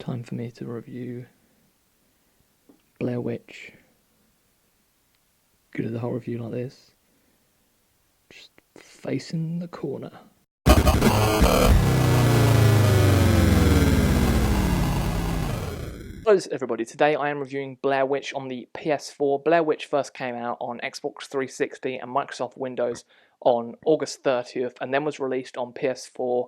Time for me to review Blair Witch. Good at the whole review like this. Just facing the corner. Hello everybody, today I am reviewing Blair Witch on the PS4. Blair Witch first came out on Xbox 360 and Microsoft Windows on August 30th and then was released on PS4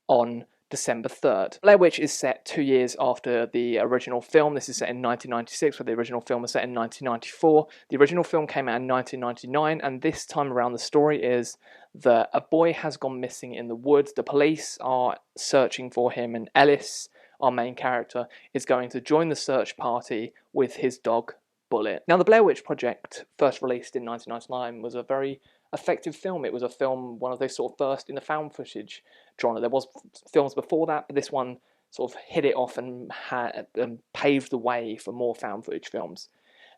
on December 3rd. Blair Witch is set 2 years after the original film. This is set in 1996, where the original film was set in 1994. The original film came out in 1999, and this time around the story is that a boy has gone missing in the woods. The police are searching for him, and Ellis, our main character, is going to join the search party with his dog, Bullet. Now, the Blair Witch Project, first released in 1999, was a very effective film. It was a film, one of those sort of first in the found footage genre. There was films before that, but this one sort of hit it off and paved the way for more found footage films.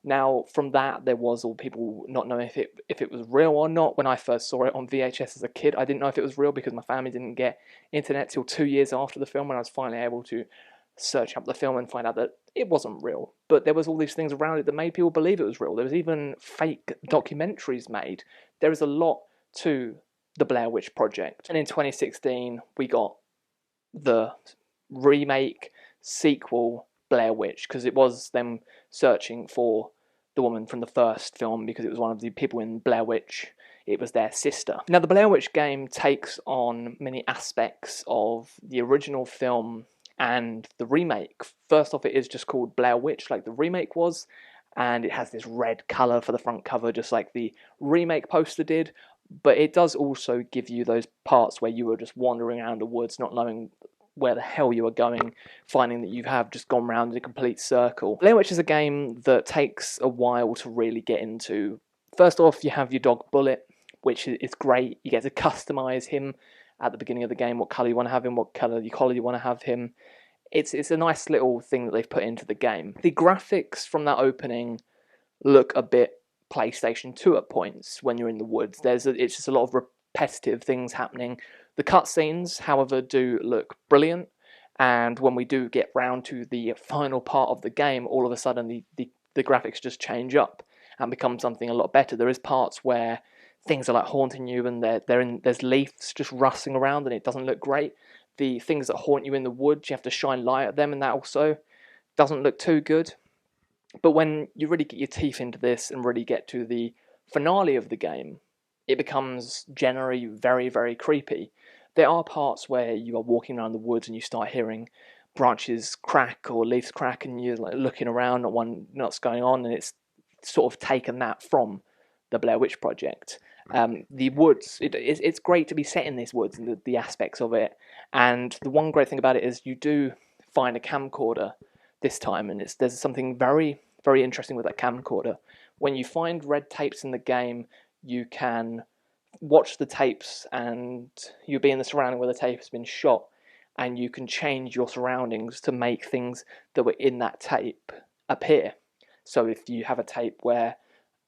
Now, from that, there was all people not knowing if it was real or not. When I first saw it on VHS as a kid, I didn't know if it was real because my family didn't get internet till 2 years after the film, when I was finally able to search up the film and find out that it wasn't real. But there was all these things around it that made people believe it was real. There was even fake documentaries made. There is a lot to the Blair Witch Project. And in 2016, we got the remake, sequel, Blair Witch, because it was them searching for the woman from the first film, because it was one of the people in Blair Witch. It was their sister. Now, the Blair Witch game takes on many aspects of the original film and the remake. First off, it is just called Blair Witch, like the remake was, and it has this red colour for the front cover, just like the remake poster did, but it does also give you those parts where you were just wandering around the woods, not knowing where the hell you were going, finding that you have just gone round in a complete circle. Blair Witch is a game that takes a while to really get into. First off, you have your dog Bullet, which is great. You get to customise him at the beginning of the game, what colour you want to have him, what colour you want to have him. It's a nice little thing that they've put into the game. The graphics from that opening look a bit PlayStation 2 at points when you're in the woods. It's just a lot of repetitive things happening. The cutscenes, however, do look brilliant, and when we do get round to the final part of the game, all of a sudden the graphics just change up and become something a lot better. There is parts where things are like haunting you, and there's leaves just rustling around, and it doesn't look great. The things that haunt you in the woods, you have to shine light at them, and that also doesn't look too good. But when you really get your teeth into this and really get to the finale of the game, it becomes generally very, very creepy. There are parts where you are walking around the woods and you start hearing branches crack or leaves crack, and you're like looking around, not wondering what's going on, and it's sort of taken that from the Blair Witch Project. The woods, it's great to be set in these woods and the aspects of it. And the one great thing about it is you do find a camcorder this time, and there's something very, very interesting with that camcorder. When you find red tapes in the game, you can watch the tapes, and you'll be in the surrounding where the tape has been shot, and you can change your surroundings to make things that were in that tape appear. So if you have a tape where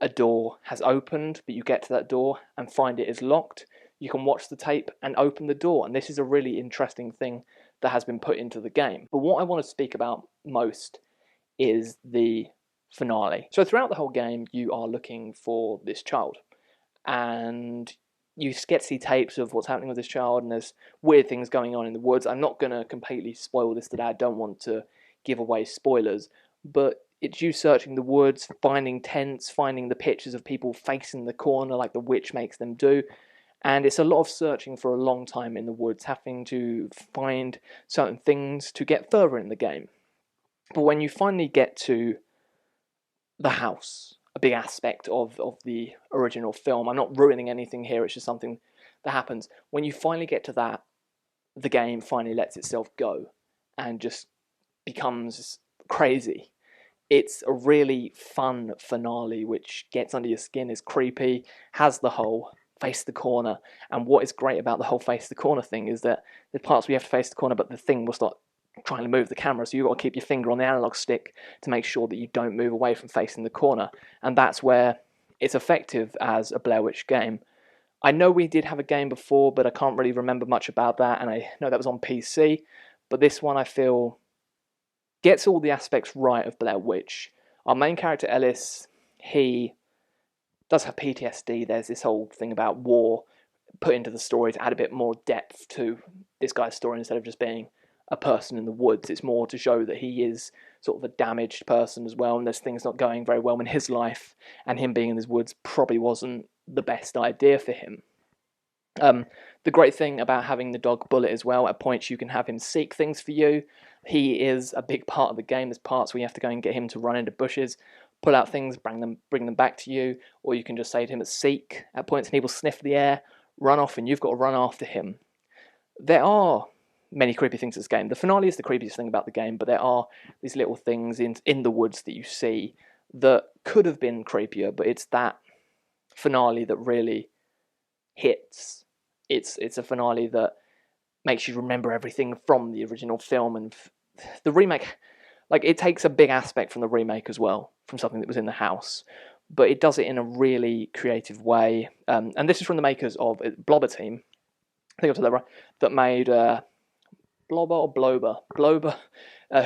a door has opened, but you get to that door and find it is locked, you can watch the tape and open the door, and this is a really interesting thing that has been put into the game. But what I want to speak about most is the finale. So throughout the whole game, you are looking for this child, and you get to see tapes of what's happening with this child, and there's weird things going on in the woods. I'm not going to completely spoil this today. I don't want to give away spoilers, but it's you searching the woods, finding tents, finding the pictures of people facing the corner like the witch makes them do. And it's a lot of searching for a long time in the woods, having to find certain things to get further in the game. But when you finally get to the house, a big aspect of the original film, I'm not ruining anything here, it's just something that happens. When you finally get to that, the game finally lets itself go and just becomes crazy. It's a really fun finale which gets under your skin, is creepy, has the whole face the corner. And what is great about the whole face the corner thing is that there's parts where you have to face the corner, but the thing will start trying to move the camera, so you've got to keep your finger on the analog stick to make sure that you don't move away from facing the corner. And that's where it's effective as a Blair Witch game. I know we did have a game before, but I can't really remember much about that, and I know that was on PC. But this one I feel gets all the aspects right of Blair Witch. Our main character, Ellis, he does have PTSD. There's this whole thing about war put into the story to add a bit more depth to this guy's story instead of just being a person in the woods. It's more to show that he is sort of a damaged person as well, and there's things not going very well in his life, and him being in these woods probably wasn't the best idea for him. The great thing about having the dog Bullet as well, at points you can have him seek things for you. He is a big part of the game. There's parts where you have to go and get him to run into bushes, pull out things, bring them back to you, or you can just say to him seek at points and he will sniff the air, run off, and you've got to run after him. There are many creepy things in this game. The finale is the creepiest thing about the game, but there are these little things in the woods that you see that could have been creepier, but it's that finale that really hits. It's a finale that makes you remember everything from the original film, and the remake, like, it takes a big aspect from the remake as well, from something that was in the house, but it does it in a really creative way. And this is from the makers of Blobber Team, I think I said that right, that made Blobber or Blober? Blober,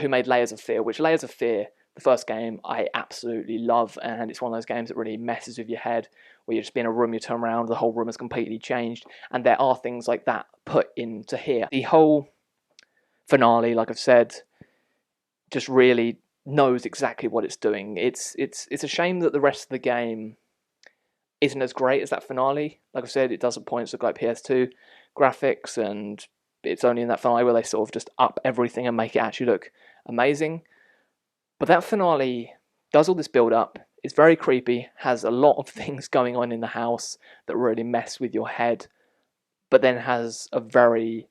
who made Layers of Fear, which Layers of Fear, the first game, I absolutely love, and it's one of those games that really messes with your head, where you just be in a room, you turn around, the whole room has completely changed, and there are things like that put into here. The whole finale, like I've said, just really knows exactly what it's doing. It's a shame that the rest of the game isn't as great as that finale. Like I've said, it does at points look like PS2 graphics, and it's only in that finale where they sort of just up everything and make it actually look amazing. But that finale does all this build up, it's very creepy, has a lot of things going on in the house that really mess with your head, but then has a very,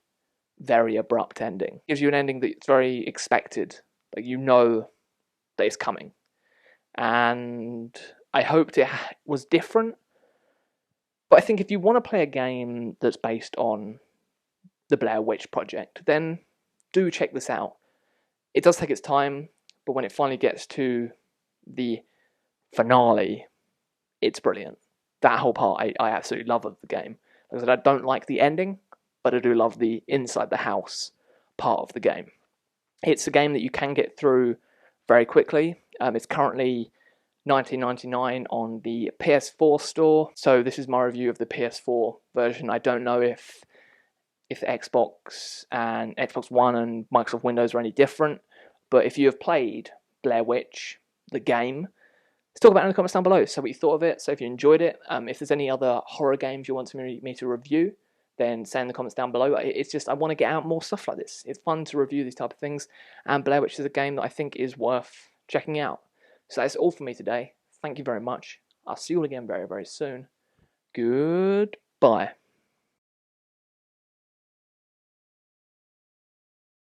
very abrupt ending. Gives you an ending that's very expected, like you know that it's coming. And I hoped it was different, but I think if you want to play a game that's based on the Blair Witch Project, then do check this out. It does take its time, but when it finally gets to the finale, it's brilliant. That whole part I absolutely love of the game. Like I said, I don't like the ending, but I do love the inside the house part of the game. It's a game that you can get through very quickly. It's currently $19.99 on the PS4 store. So this is my review of the PS4 version. I don't know if Xbox and Xbox One and Microsoft Windows are any different, but if you have played Blair Witch, the game, let's talk about it in the comments down below. So what you thought of it, so if you enjoyed it, if there's any other horror games you want me to review, then say in the comments down below. It's just, I want to get out more stuff like this. It's fun to review these type of things, and Blair Witch is a game that I think is worth checking out. So that's all for me today. Thank you very much. I'll see you all again very, very soon. Goodbye.